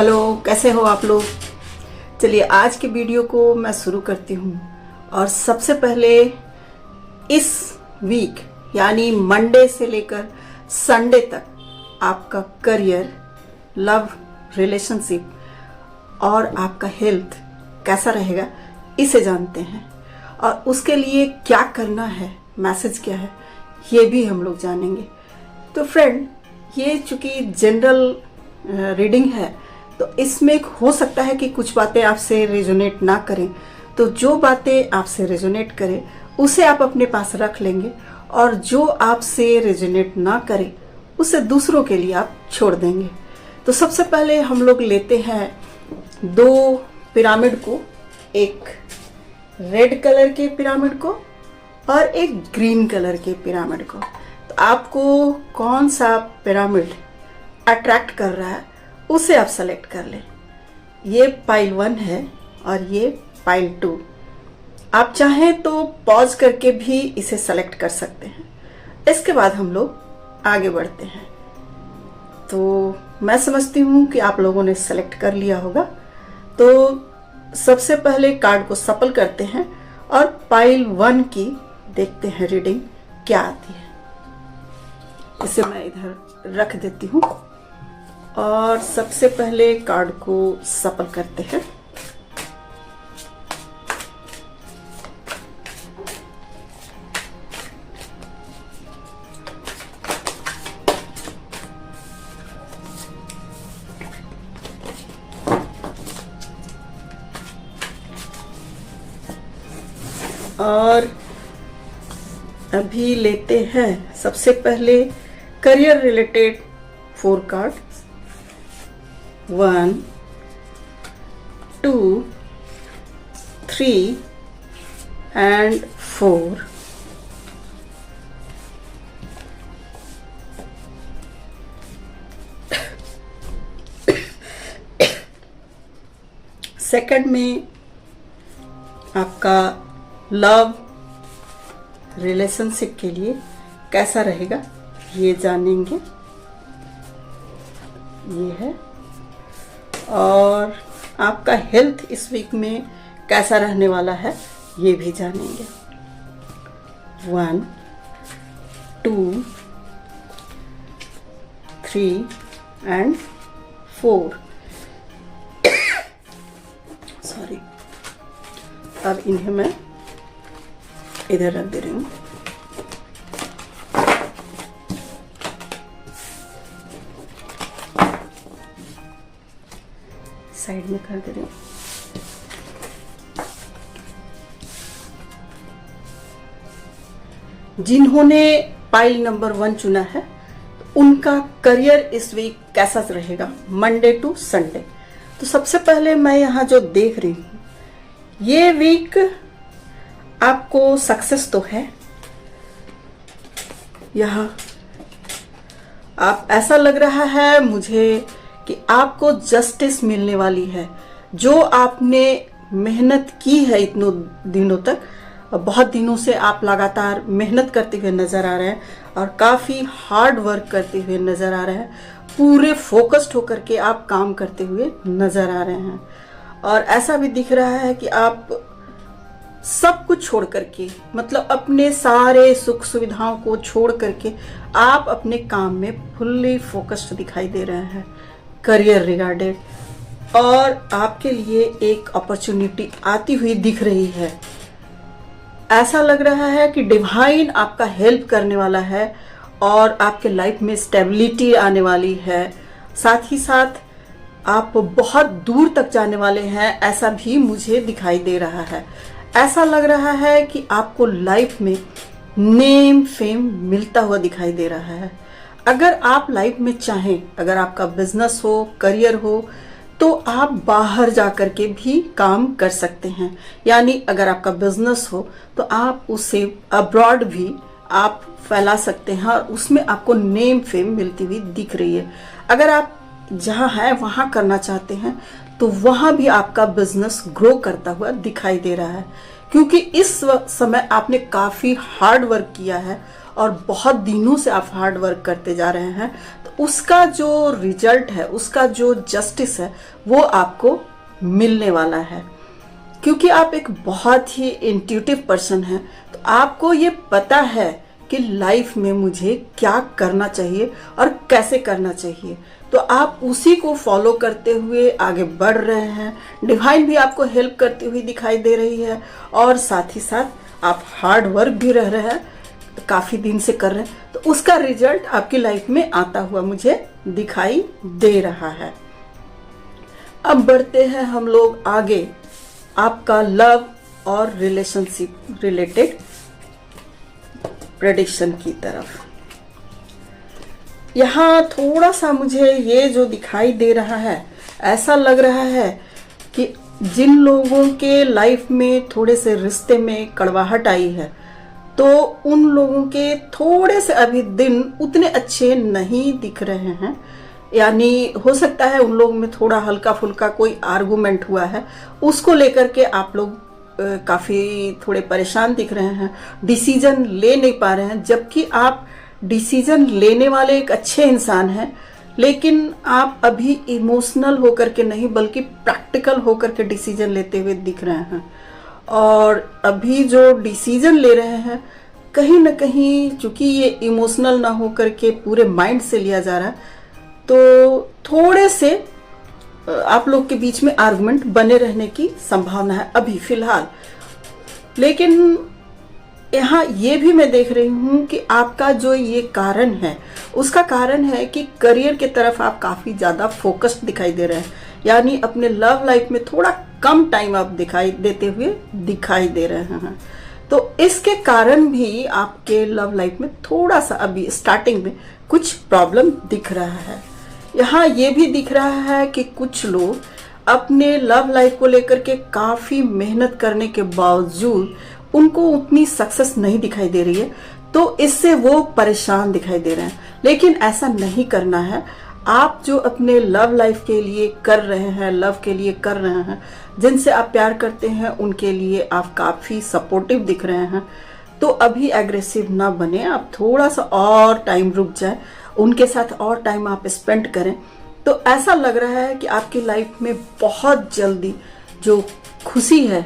Hello, कैसे हो आप लोग। चलिए आज के वीडियो को मैं शुरू करती हूँ। और सबसे पहले इस वीक यानी मंडे से लेकर संडे तक आपका करियर, लव, रिलेशनशिप और आपका हेल्थ कैसा रहेगा इसे जानते हैं। और उसके लिए क्या करना है, मैसेज क्या है, ये भी हम लोग जानेंगे। तो फ्रेंड, ये चूंकि जनरल रीडिंग है तो इसमें हो सकता है कि कुछ बातें आपसे रेजोनेट ना करें। तो जो बातें आपसे रेजोनेट करें उसे आप अपने पास रख लेंगे, और जो आपसे रेजोनेट ना करे उसे दूसरों के लिए आप छोड़ देंगे। तो सबसे पहले हम लोग लेते हैं दो पिरामिड को, एक रेड कलर के पिरामिड को और एक ग्रीन कलर के पिरामिड को। तो आपको कौन सा पिरामिड अट्रैक्ट कर रहा है उसे आप सेलेक्ट कर लें। ये पाइल 1 है और ये पाइल 2। आप चाहें तो पॉज करके भी इसे सेलेक्ट कर सकते हैं। इसके बाद हम लोग आगे बढ़ते हैं। तो मैं समझती हूँ कि आप लोगों ने सेलेक्ट कर लिया होगा। तो सबसे पहले कार्ड को सफल करते हैं और पाइल 1 की देखते हैं रीडिंग क्या आती है। इसे मैं इधर रख देती हूँ और सबसे पहले कार्ड को सफल करते हैं। और अभी लेते हैं सबसे पहले career related 4 card. 1, 2, 3 and 4। Second में आपका लव, रिलेशनशिप के लिए कैसा रहेगा ये जानेंगे। ये है। और आपका हेल्थ इस वीक में कैसा रहने वाला है ये भी जानेंगे। 1, 2, 3 and 4। सॉरी, अब इन्हें मैं इधर रख दे रही हूँ। साइड में कर दे रही हूँ। जिन्होंने पाइल नंबर 1 चुना है उनका करियर इस वीक कैसा रहेगा मंडे टू संडे। तो सबसे पहले मैं यहाँ जो देख रही हूँ, ये वीक आपको सक्सेस तो है। यहाँ आप ऐसा लग रहा है मुझे कि आपको जस्टिस मिलने वाली है। जो आपने मेहनत की है इतनों दिनों तक, बहुत दिनों से आप लगातार मेहनत करते हुए नजर आ रहे हैं और काफी हार्ड वर्क करते हुए नजर आ रहे हैं। पूरे फोकस्ड होकर के आप काम करते हुए नजर आ रहे हैं। और ऐसा भी दिख रहा है कि आप सब कुछ छोड़ करके, मतलब अपने सारे सुख सुविधाओं को छोड़ करके आप अपने काम में फुल्ली फोकस्ड दिखाई दे रहे हैं करियर रिगार्डेड। और आपके लिए एक अपॉर्चुनिटी आती हुई दिख रही है। ऐसा लग रहा है कि डिवाइन आपका हेल्प करने वाला है और आपके लाइफ में स्टेबिलिटी आने वाली है। साथ ही साथ आप बहुत दूर तक जाने वाले हैं, ऐसा भी मुझे दिखाई दे रहा है। ऐसा लग रहा है कि आपको लाइफ में नेम फेम मिलता हुआ दिखाई दे रहा है। अगर आप लाइफ में चाहें, अगर आपका बिजनेस हो, करियर हो, तो आप बाहर जाकर के भी काम कर सकते हैं। यानी अगर आपका बिजनेस हो तो आप उसे अब्रॉड भी आप फैला सकते हैं और उसमें आपको नेम फेम मिलती हुई दिख रही है। अगर आप जहां है वहां करना चाहते हैं तो वहां भी आपका बिजनेस ग्रो करता हुआ दिखाई दे रहा है, क्योंकि इस समय आपने काफी हार्ड वर्क किया है और बहुत दिनों से आप हार्ड वर्क करते जा रहे हैं, तो उसका जो रिजल्ट है, उसका जो जस्टिस है, वो आपको मिलने वाला है। क्योंकि आप एक बहुत ही इंट्यूटिव पर्सन हैं, तो आपको ये पता है कि लाइफ में मुझे क्या करना चाहिए और कैसे करना चाहिए, तो आप उसी को फॉलो करते हुए आगे बढ़ रहे हैं। डिवाइन भी आपको हेल्प करती हुई दिखाई दे रही है, और साथ ही साथ आप हार्ड वर्क भी रह रहे हैं, काफ़ी दिन से कर रहे हैं, तो उसका रिजल्ट आपकी लाइफ में आता हुआ मुझे दिखाई दे रहा है। अब बढ़ते हैं हम लोग आगे आपका लव और रिलेशनशिप रिलेटेड प्रेडिक्शन की तरफ। यहाँ थोड़ा सा मुझे ये जो दिखाई दे रहा है, ऐसा लग रहा है कि जिन लोगों के लाइफ में थोड़े से रिश्ते में कड़वाहट आई है, तो उन लोगों के थोड़े से अभी दिन उतने अच्छे नहीं दिख रहे हैं। यानी हो सकता है उन लोगों में थोड़ा हल्का फुल्का कोई आर्गुमेंट हुआ है, उसको लेकर के आप लोग काफ़ी थोड़े परेशान दिख रहे हैं, डिसीजन ले नहीं पा रहे हैं। जबकि आप डिसीजन लेने वाले एक अच्छे इंसान हैं, लेकिन आप अभी इमोशनल होकर के नहीं बल्कि प्रैक्टिकल होकर के डिसीजन लेते हुए दिख रहे हैं। और अभी जो डिसीजन ले रहे हैं, कहीं ना कहीं चूंकि ये इमोशनल ना होकर के पूरे माइंड से लिया जा रहा है, तो थोड़े से आप लोग के बीच में आर्गुमेंट बने रहने की संभावना है अभी फिलहाल। लेकिन यहाँ ये भी मैं देख रही हूँ कि आपका जो ये कारण है, उसका कारण है कि करियर के तरफ आप काफ़ी ज़्यादा फोकस्ड दिखाई दे रहे हैं। यानी अपने लव लाइफ में थोड़ा कम टाइम आप दिखाई देते हुए दिखाई दे रहे हैं। तो इसके कारण भी आपके लव लाइफ में थोड़ा सा अभी स्टार्टिंग में कुछ प्रॉब्लम दिख रहा है। यहाँ ये भी दिख रहा है कि कुछ लोग अपने लव लाइफ को लेकर के काफ़ी मेहनत करने के बावजूद उनको उतनी सक्सेस नहीं दिखाई दे रही है, तो इससे वो परेशान दिखाई दे रहे हैं। लेकिन ऐसा नहीं करना है। आप जो अपने लव लाइफ के लिए कर रहे हैं, लव के लिए कर रहे हैं, जिनसे आप प्यार करते हैं, उनके लिए आप काफ़ी सपोर्टिव दिख रहे हैं, तो अभी एग्रेसिव ना बने। आप थोड़ा सा और टाइम रुक जाए, उनके साथ और टाइम आप स्पेंड करें, तो ऐसा लग रहा है कि आपकी लाइफ में बहुत जल्दी जो खुशी है,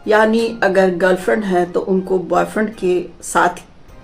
यानी अगर गर्लफ्रेंड है तो उनको बॉयफ्रेंड के साथ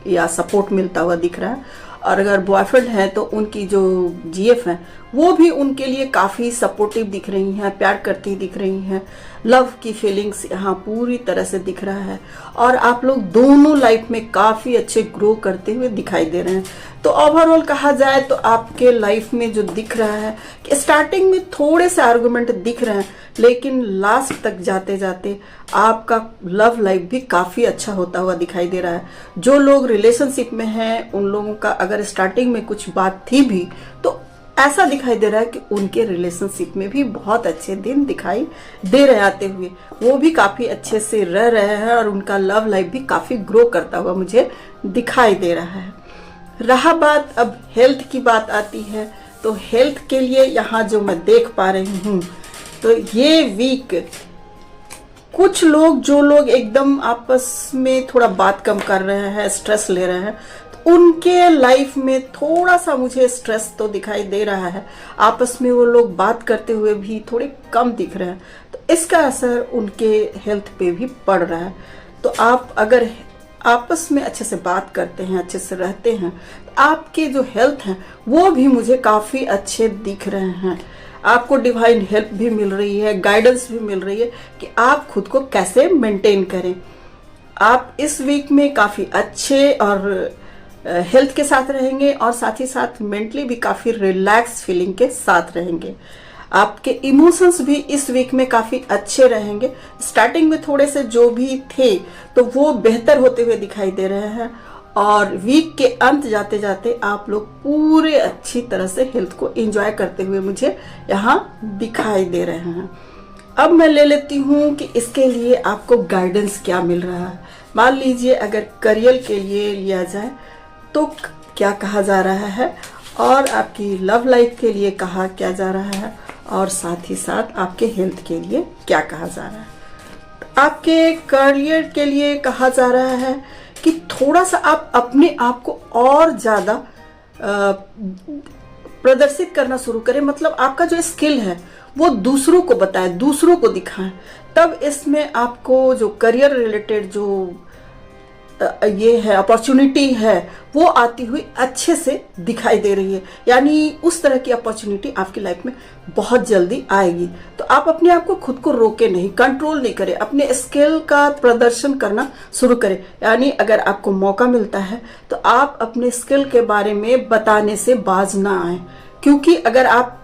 या सपोर्ट मिलता हुआ दिख रहा है, और अगर बॉयफ्रेंड है तो उनकी जो जीएफ है वो भी उनके लिए काफ़ी सपोर्टिव दिख रही हैं, प्यार करती दिख रही हैं। लव की फीलिंग्स यहाँ पूरी तरह से दिख रहा है, और आप लोग दोनों लाइफ में काफ़ी अच्छे ग्रो करते हुए दिखाई दे रहे हैं। तो ओवरऑल कहा जाए तो आपके लाइफ में जो दिख रहा है कि स्टार्टिंग में थोड़े से आर्गुमेंट दिख रहे हैं, लेकिन लास्ट तक जाते जाते आपका लव लाइफ भी काफ़ी अच्छा होता हुआ दिखाई दे रहा है। जो लोग रिलेशनशिप में हैं, उन लोगों का अगर स्टार्टिंग में कुछ बात थी भी, तो ऐसा दिखाई दे रहा है कि उनके रिलेशनशिप में भी बहुत अच्छे दिन दिखाई दे रहे आते हुए, वो भी काफ़ी अच्छे से रह रहे हैं, और उनका लव लाइफ भी काफ़ी ग्रो करता हुआ मुझे दिखाई दे रहा है। रहा बात अब हेल्थ की बात आती है, तो हेल्थ के लिए यहाँ जो मैं देख पा रही हूँ, तो ये वीक कुछ लोग, जो लोग एकदम आपस में थोड़ा बात कम कर रहे हैं, स्ट्रेस ले रहे हैं, तो उनके लाइफ में थोड़ा सा मुझे स्ट्रेस तो दिखाई दे रहा है। आपस में वो लोग बात करते हुए भी थोड़े कम दिख रहे हैं, तो इसका असर उनके हेल्थ पे भी पड़ रहा है। तो आप अगर आपस में अच्छे से बात करते हैं, अच्छे से रहते हैं, तो आपके जो हेल्थ हैं वो भी मुझे काफ़ी अच्छे दिख रहे हैं। आपको डिवाइन हेल्प भी मिल रही है, गाइडेंस भी मिल रही है कि आप खुद को कैसे मेंटेन करें। आप इस वीक में काफ़ी अच्छे और हेल्थ के साथ रहेंगे, और साथ ही साथ मेंटली भी काफ़ी रिलैक्स फीलिंग के साथ रहेंगे। आपके इमोशंस भी इस वीक में काफ़ी अच्छे रहेंगे। स्टार्टिंग में थोड़े से जो भी थे तो वो बेहतर होते हुए दिखाई दे रहे हैं, और वीक के अंत जाते जाते आप लोग पूरे अच्छी तरह से हेल्थ को एंजॉय करते हुए मुझे यहाँ दिखाई दे रहे हैं। अब मैं ले लेती हूँ कि इसके लिए आपको गाइडेंस क्या मिल रहा है। मान लीजिए अगर करियर के लिए लिया जाए तो क्या कहा जा रहा है, और आपकी लव लाइफ के लिए कहा क्या जा रहा है, और साथ ही साथ आपके हेल्थ के लिए क्या कहा जा रहा है। आपके करियर के लिए कहा जा रहा है कि थोड़ा सा आप अपने आप को और ज्यादा प्रदर्शित करना शुरू करें, मतलब आपका जो स्किल है वो दूसरों को बताएं, दूसरों को दिखाएं। तब इसमें आपको जो करियर रिलेटेड जो ये है अपॉर्चुनिटी है वो आती हुई अच्छे से दिखाई दे रही है, यानी उस तरह की अपॉर्चुनिटी आपकी लाइफ में बहुत जल्दी आएगी। तो आप अपने आप को खुद को रोके नहीं, कंट्रोल नहीं करें, अपने स्किल का प्रदर्शन करना शुरू करें। यानी अगर आपको मौका मिलता है तो आप अपने स्किल के बारे में बताने से बाज ना आए, क्योंकि अगर आप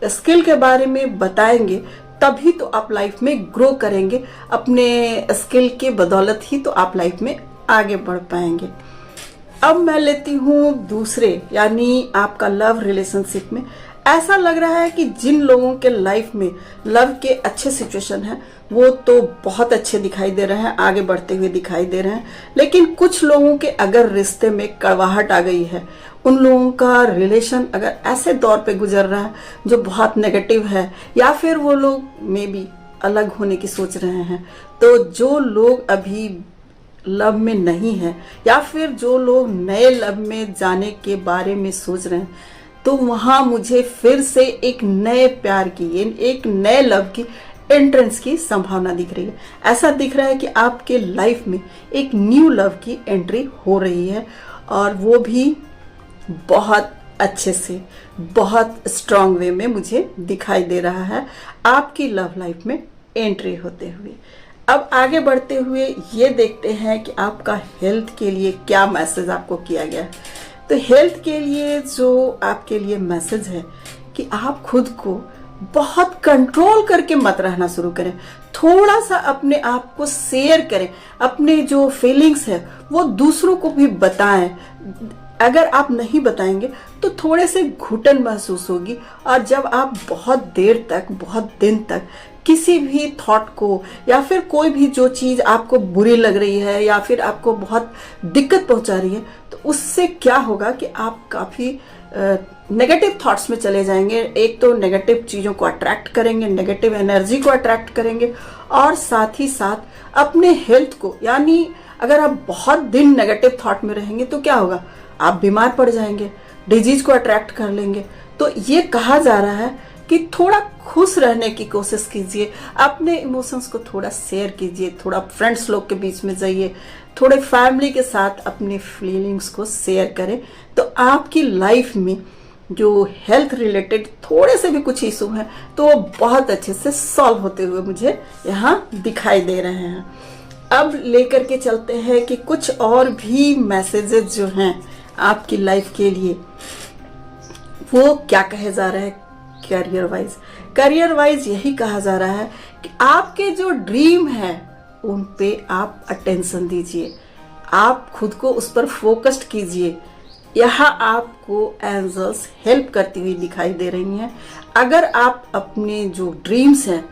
स्किल के बारे में बताएंगे तभी तो आप लाइफ में ग्रो करेंगे। अपने स्किल के बदौलत ही तो आप लाइफ में आगे बढ़ पाएंगे। अब मैं लेती हूँ दूसरे, यानी आपका लव रिलेशनशिप में ऐसा लग रहा है कि जिन लोगों के लाइफ में लव के अच्छे सिचुएशन है वो तो बहुत अच्छे दिखाई दे रहे हैं, आगे बढ़ते हुए दिखाई दे रहे हैं। लेकिन कुछ लोगों के अगर रिश्ते में कड़वाहट आ गई है, उन लोगों का रिलेशन अगर ऐसे दौर पे गुजर रहा है जो बहुत नेगेटिव है, या फिर वो लोग में भी अलग होने की सोच रहे हैं, तो जो लोग अभी लव में नहीं है या फिर जो लोग नए लव में जाने के बारे में सोच रहे हैं, तो वहां मुझे फिर से एक नए प्यार की, एक नए लव की एंट्रेंस की संभावना दिख रही है। ऐसा दिख रहा है कि आपके लाइफ में एक न्यू लव की एंट्री हो रही है, और वो भी बहुत अच्छे से, बहुत स्ट्रांग वे में मुझे दिखाई दे रहा है आपकी लव लाइफ में एंट्री होते हुए। अब आगे बढ़ते हुए ये देखते हैं कि आपका हेल्थ के लिए क्या मैसेज आपको किया गया है। तो हेल्थ के लिए जो आपके लिए मैसेज है कि आप खुद को बहुत कंट्रोल करके मत रहना शुरू करें, थोड़ा सा अपने आप को शेयर करें, अपने जो फीलिंग्स है वो दूसरों को भी बताएं। अगर आप नहीं बताएंगे तो थोड़े से घुटन महसूस होगी, और जब आप बहुत देर तक, बहुत दिन तक किसी भी थॉट को या फिर कोई भी जो चीज आपको बुरी लग रही है या फिर आपको बहुत दिक्कत पहुंचा रही है, तो उससे क्या होगा कि आप काफी नेगेटिव थॉट्स में चले जाएंगे। एक तो नेगेटिव चीजों को अट्रैक्ट करेंगे, नेगेटिव एनर्जी को अट्रैक्ट करेंगे, और साथ ही साथ अपने हेल्थ को, यानी अगर आप बहुत दिन नेगेटिव थॉट में रहेंगे तो क्या होगा, आप बीमार पड़ जाएंगे, डिजीज को अट्रैक्ट कर लेंगे। तो ये कहा जा रहा है कि थोड़ा खुश रहने की कोशिश कीजिए, अपने इमोशंस को थोड़ा शेयर कीजिए, थोड़ा फ्रेंड्स लोग के बीच में जाइए, थोड़े फैमिली के साथ अपनी फीलिंग्स को शेयर करें, तो आपकी लाइफ में जो हेल्थ रिलेटेड थोड़े से भी कुछ इशू हैं तो वो बहुत अच्छे से सॉल्व होते हुए मुझे यहाँ दिखाई दे रहे हैं। अब लेकर के चलते हैं कि कुछ और भी मैसेजेस जो हैं आपकी लाइफ के लिए वो क्या कहे जा रहे हैं। करियर वाइज यही कहा जा रहा है कि आपके जो ड्रीम है उन पे आप अटेंशन दीजिए, आप खुद को उस पर फोकस्ड कीजिए। यहाँ आपको एंजल्स हेल्प करती हुई दिखाई दे रही हैं। अगर आप अपने जो ड्रीम्स हैं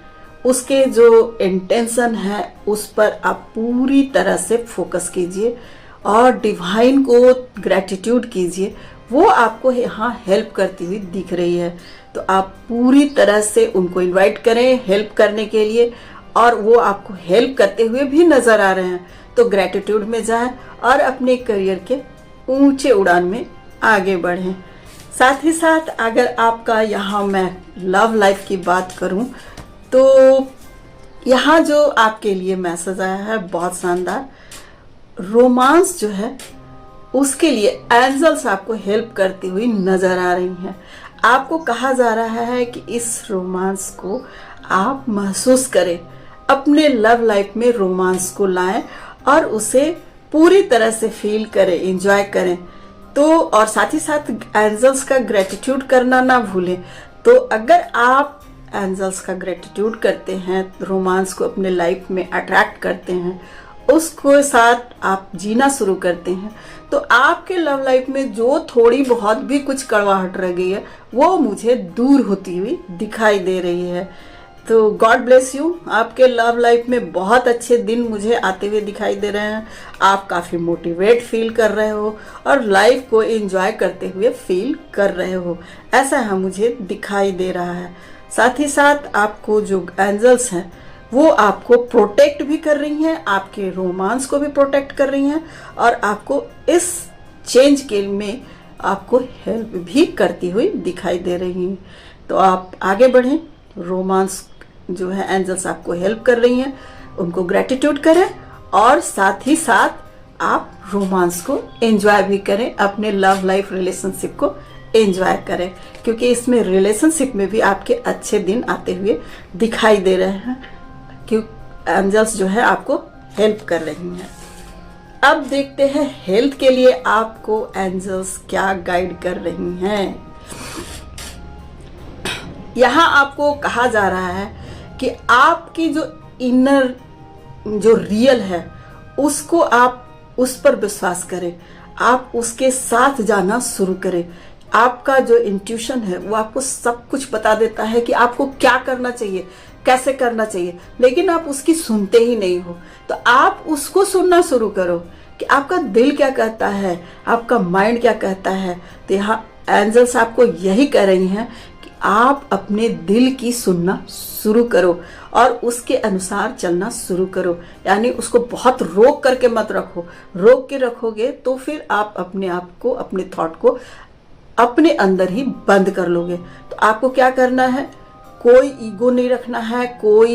उसके जो इंटेंशन है उस पर आप पूरी तरह से फोकस कीजिए और डिवाइन को ग्रेटिट्यूड कीजिए, वो आपको यहाँ हेल्प करती हुई दिख रही है। तो आप पूरी तरह से उनको इनवाइट करें हेल्प करने के लिए, और वो आपको हेल्प करते हुए भी नजर आ रहे हैं। तो ग्रेटिट्यूड में जाएं और अपने करियर के ऊंचे उड़ान में आगे बढ़ें। साथ ही साथ अगर आपका यहाँ मैं लव लाइफ की बात करूं तो यहाँ जो आपके लिए मैसेज आया है बहुत शानदार। रोमांस जो है उसके लिए एंजल्स आपको हेल्प करती हुई नजर आ रही हैं। आपको कहा जा रहा है कि इस रोमांस को आप महसूस करें, अपने लव लाइफ में रोमांस को लाएं और उसे पूरी तरह से फील करें, एंजॉय करें। तो और साथ ही साथ एंजल्स का ग्रेटिट्यूड करना ना भूलें। तो अगर आप एंजल्स का ग्रेटिट्यूड करते हैं, रोमांस को अपने लाइफ में अट्रैक्ट करते हैं, उसको साथ आप जीना शुरू करते हैं, तो आपके लव लाइफ में जो थोड़ी बहुत भी कुछ कड़वाहट रह गई है वो मुझे दूर होती हुई दिखाई दे रही है। तो गॉड ब्लेस यू। आपके लव लाइफ में बहुत अच्छे दिन मुझे आते हुए दिखाई दे रहे हैं। आप काफी मोटिवेट फील कर रहे हो और लाइफ को एंजॉय करते हुए फील कर रहे हो, ऐसा है मुझे दिखाई दे रहा है। साथ ही साथ आपको जो एंजल्स हैं वो आपको प्रोटेक्ट भी कर रही हैं, आपके रोमांस को भी प्रोटेक्ट कर रही हैं और आपको इस चेंज के में आपको हेल्प भी करती हुई दिखाई दे रही हैं। तो आप आगे बढ़ें, रोमांस जो है एंजल्स आपको हेल्प कर रही हैं, उनको ग्रेटिट्यूड करें और साथ ही साथ आप रोमांस को एंजॉय भी करें, अपने लव लाइफ रिलेशनशिप को एंजॉय करें, क्योंकि इसमें रिलेशनशिप में भी आपके अच्छे दिन आते हुए दिखाई दे रहे हैं, क्योंकि एंजल्स जो है आपको हेल्प कर रही हैं। अब देखते हैं हेल्थ के लिए आपको एंजल्स क्या गाइड कर रही हैं। यहाँ आपको कहा जा रहा है कि आपकी जो इनर जो रियल है उसको आप उस पर विश्वास करें, आप उसके साथ जाना शुरू करें। आपका जो इंट्यूशन है वो आपको सब कुछ बता देता है कि आपको क्या करना चाहिए, कैसे करना चाहिए, लेकिन आप उसकी सुनते ही नहीं हो। तो आप उसको सुनना शुरू करो कि आपका दिल क्या कहता है, आपका माइंड क्या कहता है। तो यहाँ एंजल्स आपको यही कह रही हैं कि आप अपने दिल की सुनना शुरू करो और उसके अनुसार चलना शुरू करो। यानी उसको बहुत रोक करके मत रखो, रोक के रखोगे तो फिर आप अपने आप को, अपने थॉट को अपने अंदर ही बंद कर लोगे। तो आपको क्या करना है, कोई ईगो नहीं रखना है, कोई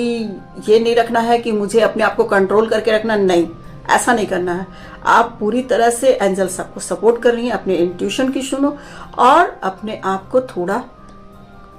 ये नहीं रखना है कि मुझे अपने आप को कंट्रोल करके रखना, नहीं, ऐसा नहीं करना है। आप पूरी तरह से एंजल्स आपको सपोर्ट कर रही हैं, अपने इंट्यूशन की सुनो और अपने आप को थोड़ा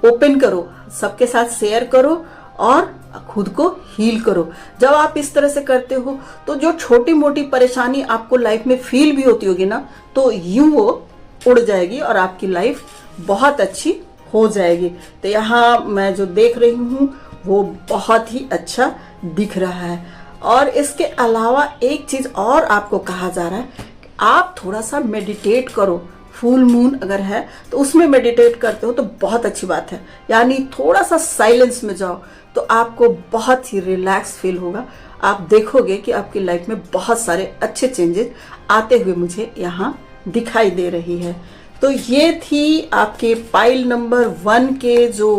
ओपन करो, सबके साथ शेयर करो और खुद को हील करो। जब आप इस तरह से करते हो तो जो छोटी मोटी परेशानी आपको लाइफ में फील भी होती होगी ना, तो यूं वो उड़ जाएगी और आपकी लाइफ बहुत अच्छी हो जाएगी। तो यहाँ मैं जो देख रही हूँ वो बहुत ही अच्छा दिख रहा है। और इसके अलावा एक चीज और आपको कहा जा रहा है कि आप थोड़ा सा मेडिटेट करो। फुल मून अगर है तो उसमें मेडिटेट करते हो तो बहुत अच्छी बात है, यानी थोड़ा सा साइलेंस में जाओ तो आपको बहुत ही रिलैक्स फील होगा। आप देखोगे कि आपकी लाइफ में बहुत सारे अच्छे चेंजेस आते हुए मुझे यहाँ दिखाई दे रही है। तो ये थी आपके पाइल नंबर 1 के जो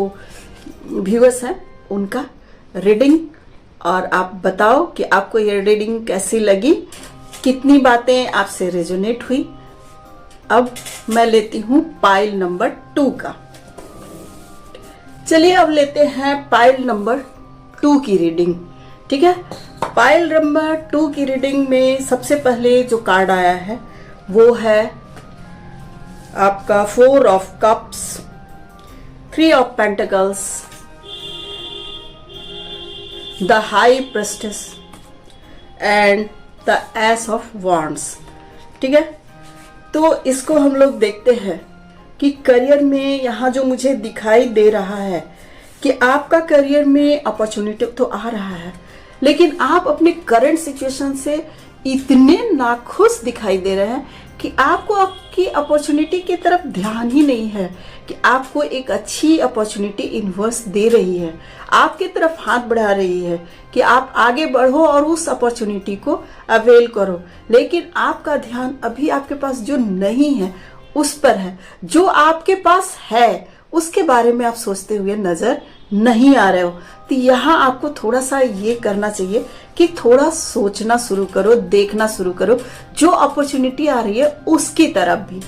व्यूअर्स हैं उनका रीडिंग। और आप बताओ कि आपको ये रीडिंग कैसी लगी, कितनी बातें आपसे रेजोनेट हुई। अब मैं लेती हूं पाइल नंबर 2 का। चलिए अब लेते हैं पाइल नंबर 2 की रीडिंग। ठीक है, पाइल नंबर 2 की रीडिंग में सबसे पहले जो कार्ड आया है वो है आपका 4 of cups, 3 of pentacles, the high प्रेस्टेस and the S of wands. ठीक है, तो इसको हम लोग देखते हैं कि करियर में यहाँ जो मुझे दिखाई दे रहा है कि आपका करियर में अपॉर्चुनिटी तो आ रहा है, लेकिन आप अपने करंट सिचुएशन से इतने नाखुश दिखाई दे रहे हैं कि आपको आपकी अपॉर्चुनिटी की तरफ ध्यान ही नहीं है कि आपको एक अच्छी अपॉर्चुनिटी यूनिवर्स दे रही है, आपकी तरफ हाथ बढ़ा रही है कि आप आगे बढ़ो और उस अपॉर्चुनिटी को अवेल करो। लेकिन आपका ध्यान अभी आपके पास जो नहीं है उस पर है, जो आपके पास है उसके बारे में आप सोचते हुए नजर नहीं आ रहे हो। तो यहाँ आपको थोड़ा सा ये करना चाहिए कि थोड़ा सोचना शुरू करो, देखना शुरू करो, जो अपॉर्चुनिटी आ रही है उसकी तरफ भी।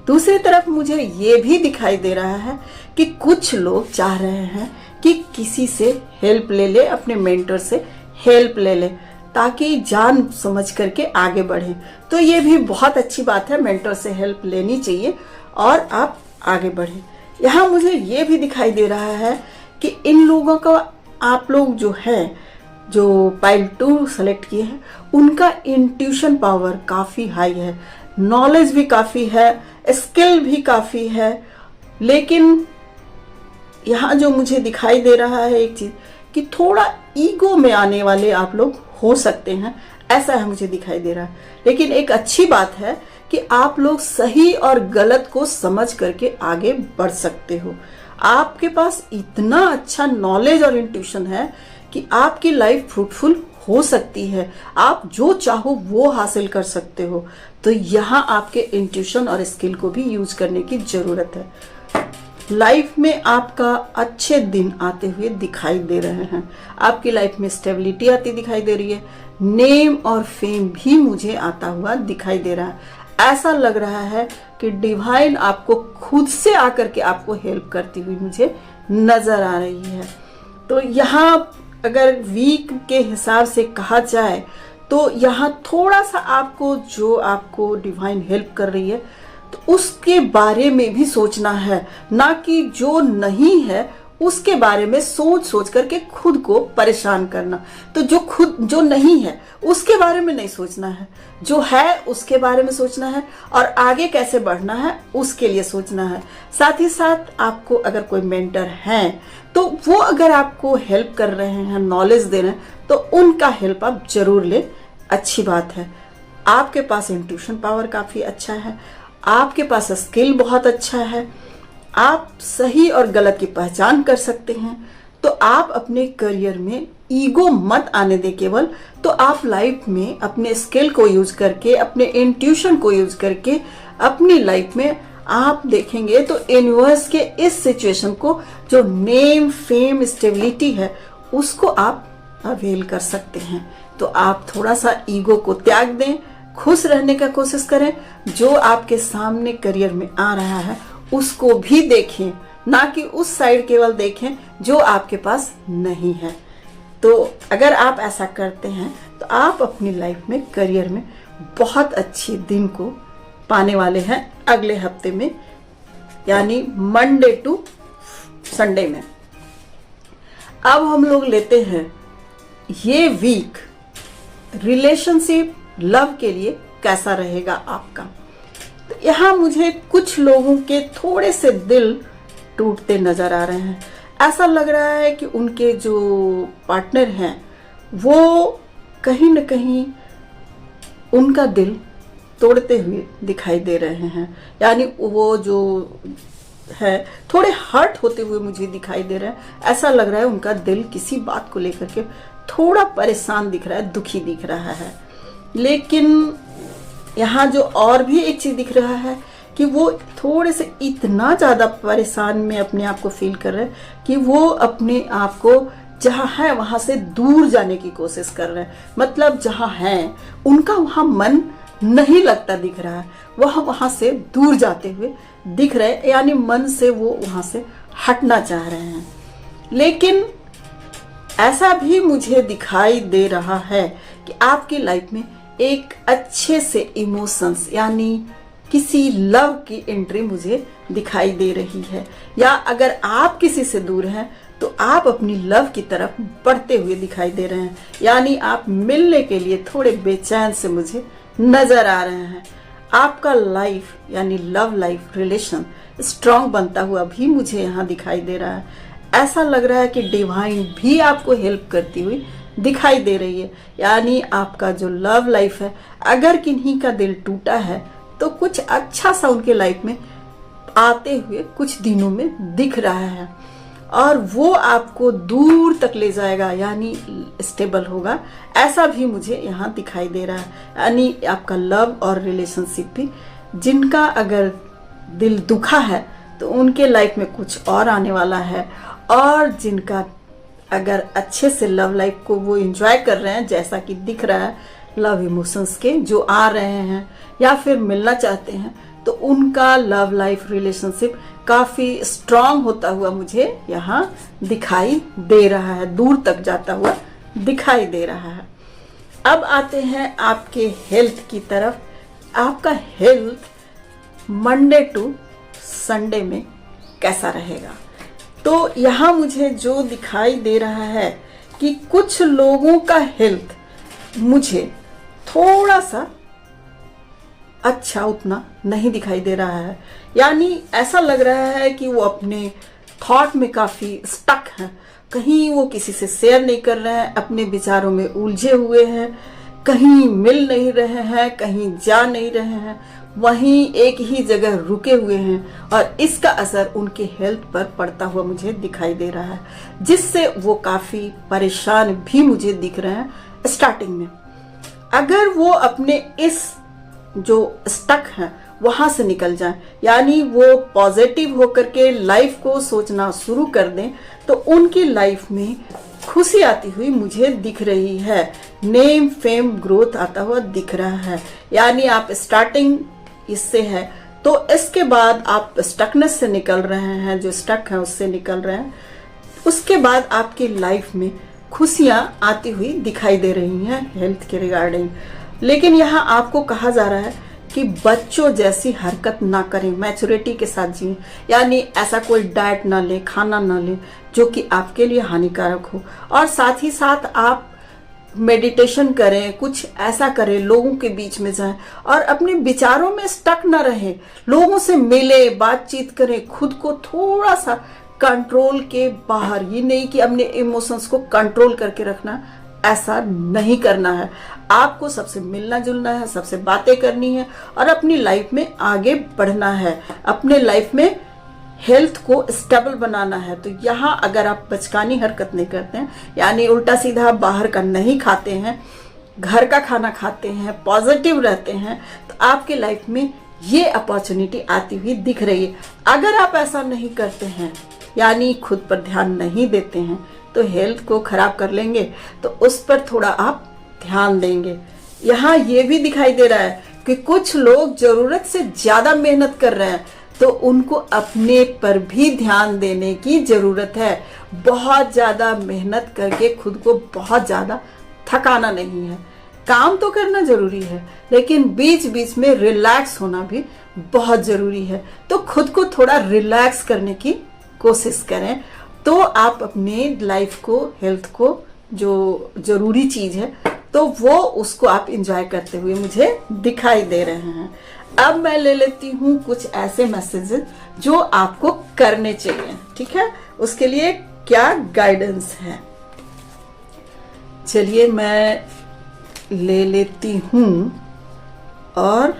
दूसरी तरफ मुझे ये भी दिखाई दे रहा है कि कुछ लोग चाह रहे हैं कि किसी से हेल्प ले ले, अपने मेंटर से हेल्प ले ले ताकि जान समझ करके आगे बढ़े। तो ये भी बहुत अच्छी बात है, मेंटर से हेल्प लेनी चाहिए और आप आगे बढ़े। यहाँ मुझे ये भी दिखाई दे रहा है कि इन लोगों का, आप लोग जो है जो पाइल 2 सेलेक्ट किए हैं, उनका इंट्यूशन पावर काफी हाई है, नॉलेज भी काफी है, स्किल भी काफी है। लेकिन यहाँ जो मुझे दिखाई दे रहा है एक चीज कि थोड़ा ईगो में आने वाले आप लोग हो सकते हैं, ऐसा है मुझे दिखाई दे रहा है। लेकिन एक अच्छी बात है कि आप लोग सही और गलत को समझ करके आगे बढ़ सकते हो। आपके पास इतना अच्छा नॉलेज और इंट्यूशन है कि आपकी लाइफ फ्रूटफुल हो सकती है, आप जो चाहो वो हासिल कर सकते हो। तो यहाँ आपके इंट्यूशन और स्किल को भी यूज करने की जरूरत है। लाइफ में आपका अच्छे दिन आते हुए दिखाई दे रहे हैं। आपकी लाइफ में स्टेबिलिटी आती दिखाई दे रही है। नेम और फेम भी मुझे आता हुआ दिखाई दे रहा है। ऐसा लग रहा है कि डिवाइन आपको खुद से आकर के आपको हेल्प करती हुई मुझे नजर आ रही है। तो यहाँ अगर वीक के हिसाब से कहा जाए तो यहाँ थोड़ा सा आपको डिवाइन हेल्प कर रही है तो उसके बारे में भी सोचना है, ना कि जो नहीं है उसके बारे में सोच सोच करके खुद को परेशान करना। तो जो नहीं है उसके बारे में नहीं सोचना है, जो है उसके बारे में सोचना है और आगे कैसे बढ़ना है उसके लिए सोचना है। साथ ही साथ आपको अगर कोई मेंटर है तो वो अगर आपको हेल्प कर रहे हैं, नॉलेज दे रहे हैं, तो उनका हेल्प आप जरूर ले। अच्छी बात है। आपके पास इंट्यूशन पावर काफी अच्छा है, आपके पास स्किल बहुत अच्छा है, आप सही और गलत की पहचान कर सकते हैं। तो आप अपने करियर में ईगो मत आने दें केवल, तो आप लाइफ में अपने स्किल को यूज करके, अपने इंट्यूशन को यूज करके अपनी लाइफ में आप देखेंगे तो यूनिवर्स के इस सिचुएशन को, जो नेम फेम स्टेबिलिटी है, उसको आप अवेल कर सकते हैं। तो आप थोड़ा सा ईगो को त्याग दें, खुश रहने का कोशिश करें। जो आपके सामने करियर में आ रहा है उसको भी देखें, ना कि उस साइड केवल देखें जो आपके पास नहीं है। तो अगर आप ऐसा करते हैं तो आप अपनी लाइफ में, करियर में बहुत अच्छे दिन को पाने वाले हैं अगले हफ्ते में, यानी मंडे टू संडे में। अब हम लोग लेते हैं ये वीक रिलेशनशिप, लव के लिए कैसा रहेगा आपका। तो यहाँ मुझे कुछ लोगों के थोड़े से दिल टूटते नजर आ रहे हैं। ऐसा लग रहा है कि उनके जो पार्टनर हैं वो कहीं न कहीं उनका दिल तोड़ते हुए दिखाई दे रहे हैं, यानी वो जो है थोड़े हर्ट होते हुए मुझे दिखाई दे रहा है। ऐसा लग रहा है उनका दिल किसी बात को लेकर के थोड़ा परेशान दिख रहा है, दुखी दिख रहा है। लेकिन यहाँ जो और भी एक चीज दिख रहा है कि वो थोड़े से इतना ज्यादा परेशान में अपने आप को फील कर रहे हैं कि वो अपने आप को जहाँ है वहां से दूर जाने की कोशिश कर रहे हैं। मतलब जहाँ है उनका वहां मन नहीं लगता दिख रहा है, वह वहां से दूर जाते हुए दिख रहे हैं, यानी मन से वो वहां से हटना चाह रहे हैं। लेकिन ऐसा भी मुझे दिखाई दे रहा है कि आपकी लाइफ में एक अच्छे से इमोशंस, यानी किसी लव की एंट्री मुझे दिखाई दे रही है। या अगर आप किसी से दूर हैं तो आप अपनी लव की तरफ बढ़ते हुए दिखाई दे रहे हैं, यानी आप मिलने के लिए थोड़े बेचैन से मुझे नजर आ रहे हैं। आपका लाइफ यानी लव लाइफ रिलेशन स्ट्रांग बनता हुआ भी मुझे यहाँ दिखाई दे रहा है। ऐसा लग रहा है कि डिवाइन भी आपको हेल्प करती हुई दिखाई दे रही है। यानी आपका जो लव लाइफ है, अगर किन्हीं का दिल टूटा है तो कुछ अच्छा सा उनके लाइफ में आते हुए कुछ दिनों में दिख रहा है और वो आपको दूर तक ले जाएगा, यानी स्टेबल होगा। ऐसा भी मुझे यहाँ दिखाई दे रहा है। यानी आपका लव और रिलेशनशिप भी, जिनका अगर दिल दुखा है तो उनके लाइफ में कुछ और आने वाला है, और जिनका अगर अच्छे से लव लाइफ को वो एंजॉय कर रहे हैं, जैसा कि दिख रहा है लव इमोशंस के जो आ रहे हैं या फिर मिलना चाहते हैं, तो उनका लव लाइफ रिलेशनशिप काफी स्ट्रांग होता हुआ मुझे यहाँ दिखाई दे रहा है, दूर तक जाता हुआ दिखाई दे रहा है। अब आते हैं आपके हेल्थ की तरफ। आपका हेल्थ मंडे टू संडे में कैसा रहेगा। तो यहाँ मुझे जो दिखाई दे रहा है कि कुछ लोगों का हेल्थ मुझे थोड़ा सा अच्छा उतना नहीं दिखाई दे रहा है। यानी ऐसा लग रहा है कि वो अपने थॉट में काफी स्टक हैं, कहीं वो किसी से शेयर नहीं कर रहे हैं, अपने विचारों में उलझे हुए हैं, कहीं मिल नहीं रहे हैं, कहीं जा नहीं रहे हैं, वहीं एक ही जगह रुके हुए हैं, और इसका असर उनके हेल्थ पर पड़ता हुआ मुझे दिखाई दे रहा है, जिससे वो काफी परेशान भी मुझे दिख रहे हैं स्टार्टिंग में। अगर वो अपने इस जो स्टक हैं वहां से निकल जाएं, यानी वो पॉजिटिव होकर के लाइफ को सोचना शुरू कर दें, तो उनकी लाइफ में खुशी आती हुई मुझे दिख रही है। नेम फेम ग्रोथ आता हुआ दिख रहा है, यानी आप स्टार्टिंग इससे है, तो इसके बाद आप स्टकनेस से निकल रहे हैं, जो स्टक है उससे निकल रहे हैं। उसके बाद आपकी लाइफ में खुशियां आती हुई दिखाई दे रही हैं हेल्थ के रिगार्डिंग। लेकिन यहाँ आपको कहा जा रहा है कि बच्चों जैसी हरकत ना करें, मैच्योरिटी के साथ जिएं, यानी ऐसा कोई डाइट ना लें, खाना ना लें जो कि आपके लिए हानिकारक हो, और साथ ही साथ आप मेडिटेशन करें, कुछ ऐसा करें, लोगों के बीच में जाएं और अपने विचारों में स्टक ना रहें, लोगों से मिले, बातचीत करें, खुद को थोड़ा सा कंट्रोल के बाहर। ये नहीं कि अपने इमोशंस को कंट्रोल करके रखना, ऐसा नहीं करना है। आपको सबसे मिलना जुलना है, सबसे बातें करनी है और अपनी लाइफ में आगे बढ़ना है, अपने लाइफ में हेल्थ को स्टेबल बनाना है। तो यहाँ अगर आप बचकानी हरकत नहीं करते हैं, यानी उल्टा सीधा बाहर का नहीं खाते हैं, घर का खाना खाते हैं, पॉजिटिव रहते हैं, तो आपके लाइफ में ये अपॉर्चुनिटी आती हुई दिख रही है। अगर आप ऐसा नहीं करते हैं, यानी खुद पर ध्यान नहीं देते हैं, तो हेल्थ को खराब कर लेंगे, तो उस पर थोड़ा आप ध्यान देंगे। यहाँ ये भी दिखाई दे रहा है कि कुछ लोग जरूरत से ज्यादा मेहनत कर रहे हैं, तो उनको अपने पर भी ध्यान देने की जरूरत है। बहुत ज्यादा मेहनत करके खुद को बहुत ज्यादा थकाना नहीं है। काम तो करना जरूरी है, लेकिन बीच बीच में रिलैक्स होना भी बहुत जरूरी है। तो खुद को थोड़ा रिलैक्स करने की कोशिश करें, तो आप अपने लाइफ को, हेल्थ को, जो जरूरी चीज है, तो वो उसको आप एंजॉय करते हुए मुझे दिखाई दे रहे हैं। अब मैं ले लेती हूँ कुछ ऐसे मैसेजेस जो आपको करने चाहिए, ठीक है? उसके लिए क्या गाइडेंस है, चलिए मैं ले लेती हूँ और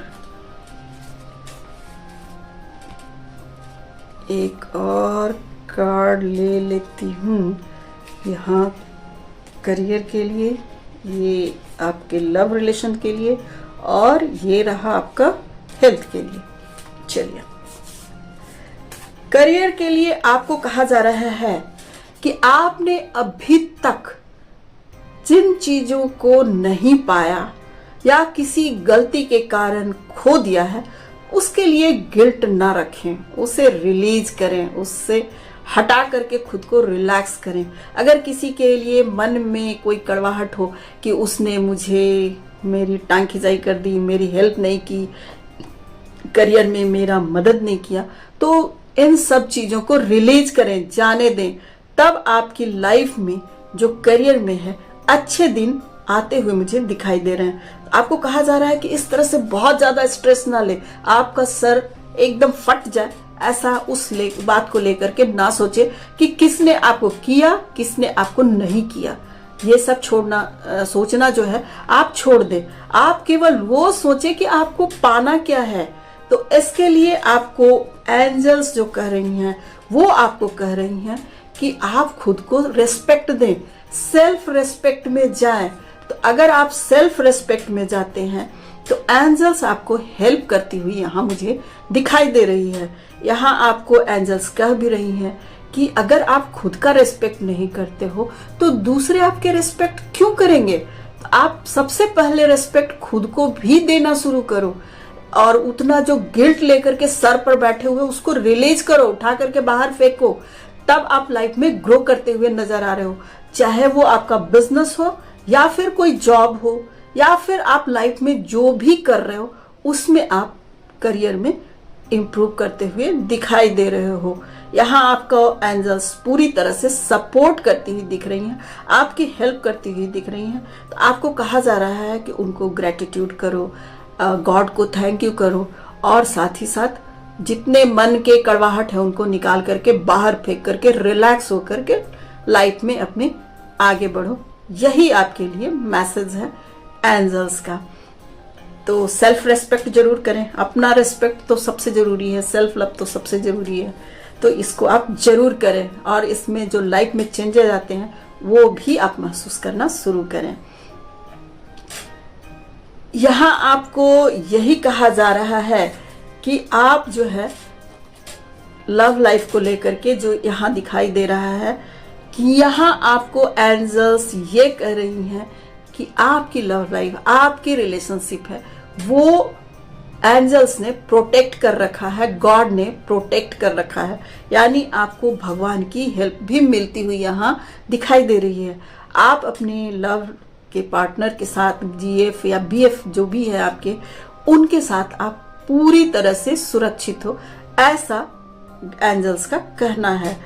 एक और कार्ड ले लेती हूँ। यहाँ करियर के लिए, ये आपके लव रिलेशन के लिए, और ये रहा आपका हेल्थ के लिए। चलिए, करियर के लिए आपको कहा जा रहा है कि आपने अभी तक जिन चीजों को नहीं पाया या किसी गलती के कारण खो दिया है, उसके लिए गिल्ट ना रखें, उसे रिलीज करें, उससे हटा करके खुद को रिलैक्स करें। अगर किसी के लिए मन में कोई कड़वाहट हो कि उसने मुझे मेरी टांग खिंचाई कर दी, मेरी हेल्प नहीं की, करियर में मेरा मदद नहीं किया, तो इन सब चीजों को रिलीज करें, जाने दें। तब आपकी लाइफ में जो करियर में है अच्छे दिन आते हुए मुझे दिखाई दे रहे हैं। आपको कहा जा रहा है कि इस तरह से बहुत ज्यादा स्ट्रेस ना ले, आपका सर एकदम फट जाए, ऐसा उस बात को लेकर के ना सोचे कि किसने आपको किया, किसने आपको नहीं किया। ये सब छोड़ना, सोचना जो है आप छोड़ दें। आप केवल वो सोचे कि आपको पाना क्या है। तो इसके लिए आपको एंजल्स जो कह रही हैं, वो आपको कह रही हैं कि आप खुद को रेस्पेक्ट दें, सेल्फ रेस्पेक्ट में जाएं। तो अगर आप सेल्फ रेस्पेक्ट में जाते हैं, तो एंजल्स आपको हेल्प करती हुई यहाँ मुझे दिखाई दे रही है। यहाँ आपको एंजल्स कह भी रही हैं कि अगर आप खुद का रेस्पेक्ट नहीं करते हो, तो दूसरे आपके रेस्पेक्ट क्यों करेंगे? तो आप सबसे पहले रेस्पेक्ट खुद को भी देना शुरू करो, और उतना जो गिल्ट लेकर के सर पर बैठे हुए उसको रिलीज करो, उठा करके बाहर फेंको। तब आप लाइफ में ग्रो करते हुए नजर आ रहे हो, चाहे वो आपका बिजनेस हो या फिर कोई जॉब हो, या फिर आप लाइफ में जो भी कर रहे हो उसमें आप करियर में इंप्रूव करते हुए दिखाई दे रहे हो। यहाँ आपका एंजल्स पूरी तरह से सपोर्ट करती हुई दिख रही हैं, आपकी हेल्प करती हुई दिख रही हैं। तो आपको कहा जा रहा है कि उनको ग्रेटिट्यूड करो, गॉड को थैंक यू करो, और साथ ही साथ जितने मन के कड़वाहट है उनको निकाल करके बाहर फेंक करके रिलैक्स होकर के लाइफ में अपने आगे बढ़ो। यही आपके लिए मैसेज है एंजल्स का। तो सेल्फ रेस्पेक्ट जरूर करें, अपना रेस्पेक्ट तो सबसे जरूरी है, सेल्फ लव तो सबसे जरूरी है। तो इसको आप जरूर करें, और इसमें जो लाइफ में चेंजेस आते हैं वो भी आप महसूस करना शुरू करें। यहाँ आपको यही कहा जा रहा है कि आप जो है लव लाइफ को लेकर के जो यहाँ दिखाई दे रहा है कि यहाँ आपको एंजल्स ये कह रही हैं कि आपकी लव लाइफ, आपकी रिलेशनशिप है वो एंजल्स ने प्रोटेक्ट कर रखा है, गॉड ने प्रोटेक्ट कर रखा है। यानी आपको भगवान की हेल्प भी मिलती हुई यहाँ दिखाई दे रही है। आप अपने लव के पार्टनर के साथ, जीएफ या बीएफ जो भी है आपके, उनके साथ आप पूरी तरह से सुरक्षित हो, ऐसा एंजल्स का कहना है।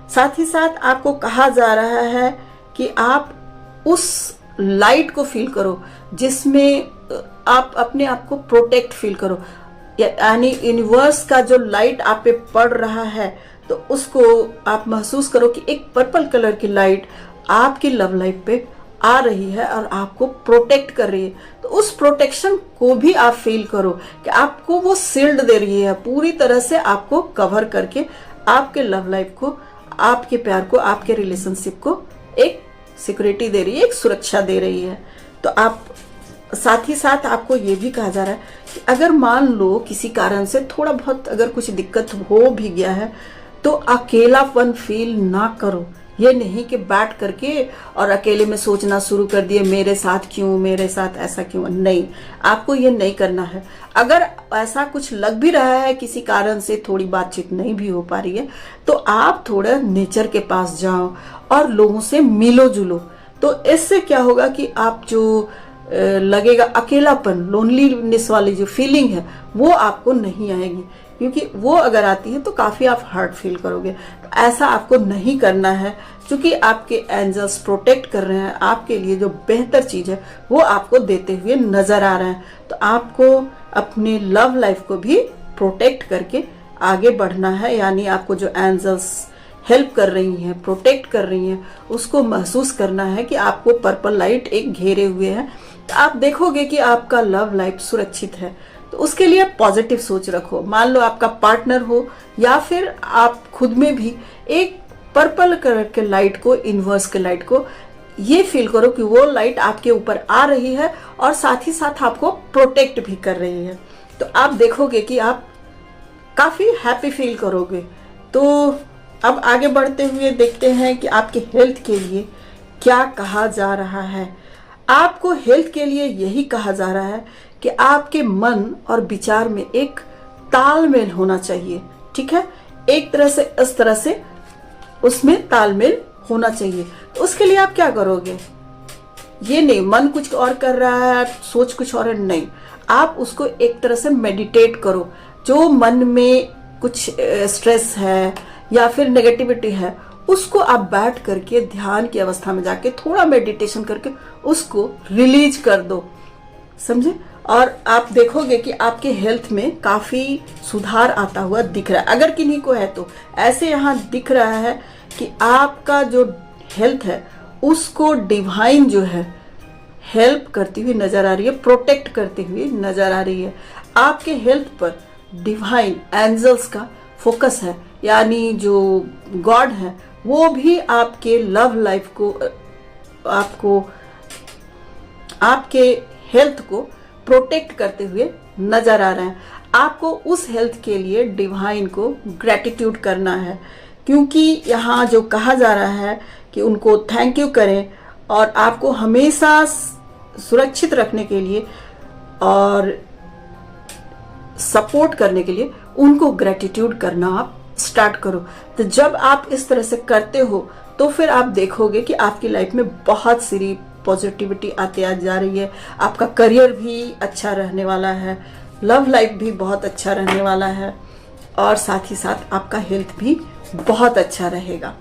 साथ ही साथ आपको कहा जा रहा है कि आप उस लाइट को फील करो जिसमें आप अपने आप को प्रोटेक्ट फील करो। यानी यूनिवर्स का जो लाइट आप पे पड़ रहा है तो उसको आप महसूस करो कि एक पर्पल कलर की लाइट आपकी लव लाइफ पे आ रही है और आपको प्रोटेक्ट कर रही है। तो उस प्रोटेक्शन को भी आप फील करो कि आपको वो शील्ड दे रही है, पूरी तरह से आपको कवर करके आपके लव लाइफ को, आपके प्यार को, आपके रिलेशनशिप को एक सिक्योरिटी दे रही है, एक सुरक्षा दे रही है। तो आप साथ ही साथ आपको ये भी कहा जा रहा है कि अगर मान लो किसी कारण से थोड़ा बहुत अगर कुछ दिक्कत हो भी गया है तो अकेलापन फील ना करो। ये नहीं कि बैठ करके और अकेले में सोचना शुरू कर दिए मेरे साथ क्यों, मेरे साथ ऐसा क्यों। नहीं, आपको ये नहीं करना है। अगर ऐसा कुछ लग भी रहा है, किसी कारण से थोड़ी बातचीत नहीं भी हो पा रही है, तो आप थोड़ा नेचर के पास जाओ और लोगों से मिलो जुलो। तो इससे क्या होगा कि आप जो लगेगा अकेलापन, लोनलीनेस वाली जो फीलिंग है वो आपको नहीं आएगी, क्योंकि वो अगर आती है तो काफी आप हर्ट फील करोगे। तो ऐसा आपको नहीं करना है, क्योंकि आपके एंजल्स प्रोटेक्ट कर रहे हैं। आपके लिए जो बेहतर चीज है वो आपको देते हुए नजर आ रहे हैं। तो आपको अपनी लव लाइफ को भी प्रोटेक्ट करके आगे बढ़ना है। यानी आपको जो एंजल्स हेल्प कर रही हैं, प्रोटेक्ट कर रही हैं, उसको महसूस करना है कि आपको पर्पल लाइट एक घेरे हुए है। तो आप देखोगे कि आपका लव लाइफ सुरक्षित है। तो उसके लिए पॉजिटिव सोच रखो। मान लो आपका पार्टनर हो या फिर आप खुद में भी एक पर्पल कलर के लाइट को, यूनिवर्स के लाइट को ये फील करो कि वो लाइट आपके ऊपर आ रही है और साथ ही साथ आपको प्रोटेक्ट भी कर रही है। तो आप देखोगे कि आप काफी हैप्पी फील करोगे। तो अब आगे बढ़ते हुए देखते हैं कि आपके हेल्थ के लिए क्या कहा जा रहा है। आपको हेल्थ के लिए यही कहा जा रहा है कि आपके मन और विचार में एक तालमेल होना चाहिए। ठीक है, एक तरह से इस तरह से उसमें तालमेल होना चाहिए। तो उसके लिए आप क्या करोगे? ये नहीं मन कुछ और कर रहा है, सोच कुछ और है, नहीं, आप उसको एक तरह से मेडिटेट करो। जो मन में कुछ स्ट्रेस है या फिर नेगेटिविटी है, उसको आप बैठ करके ध्यान की अवस्था में जाके थोड़ा मेडिटेशन करके उसको रिलीज कर दो, समझे? और आप देखोगे कि आपके हेल्थ में काफी सुधार आता हुआ दिख रहा है। अगर किन्हीं को है तो ऐसे यहाँ दिख रहा है कि आपका जो हेल्थ है उसको डिवाइन जो है हेल्प करती हुई नजर आ रही है, प्रोटेक्ट करती हुई नजर आ रही है। आपके हेल्थ पर डिवाइन एंजल्स का फोकस है, यानी जो गॉड है वो भी आपके लव लाइफ को, आपको, आपके हेल्थ को प्रोटेक्ट करते हुए नजर आ रहे हैं। आपको उस हेल्थ के लिए डिवाइन को ग्रेटिट्यूड करना है, क्योंकि यहाँ जो कहा जा रहा है कि उनको थैंक यू करें और आपको हमेशा सुरक्षित रखने के लिए और सपोर्ट करने के लिए उनको ग्रेटिट्यूड करना आप स्टार्ट करो। तो जब आप इस तरह से करते हो तो फिर आप देखोगे कि आपकी लाइफ में बहुत सारी पॉजिटिविटी आती आ जा रही है। आपका करियर भी अच्छा रहने वाला है, लव लाइफ भी बहुत अच्छा रहने वाला है और साथ ही साथ आपका हेल्थ भी बहुत अच्छा रहेगा।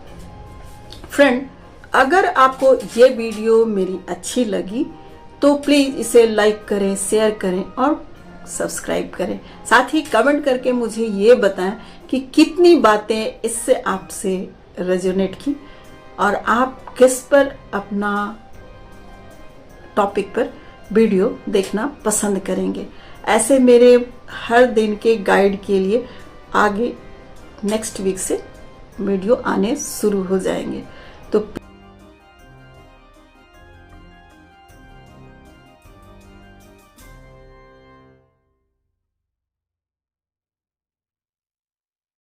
फ्रेंड, अगर आपको ये वीडियो मेरी अच्छी लगी तो प्लीज इसे लाइक करें, शेयर करें और सब्सक्राइब करें। साथ ही कमेंट करके मुझे ये बताएं कि कितनी बातें इससे आपसे रेजोनेट की और आप किस पर अपना टॉपिक पर वीडियो देखना पसंद करेंगे। ऐसे मेरे हर दिन के गाइड के लिए आगे नेक्स्ट वीक से वीडियो आने शुरू हो जाएंगे। तो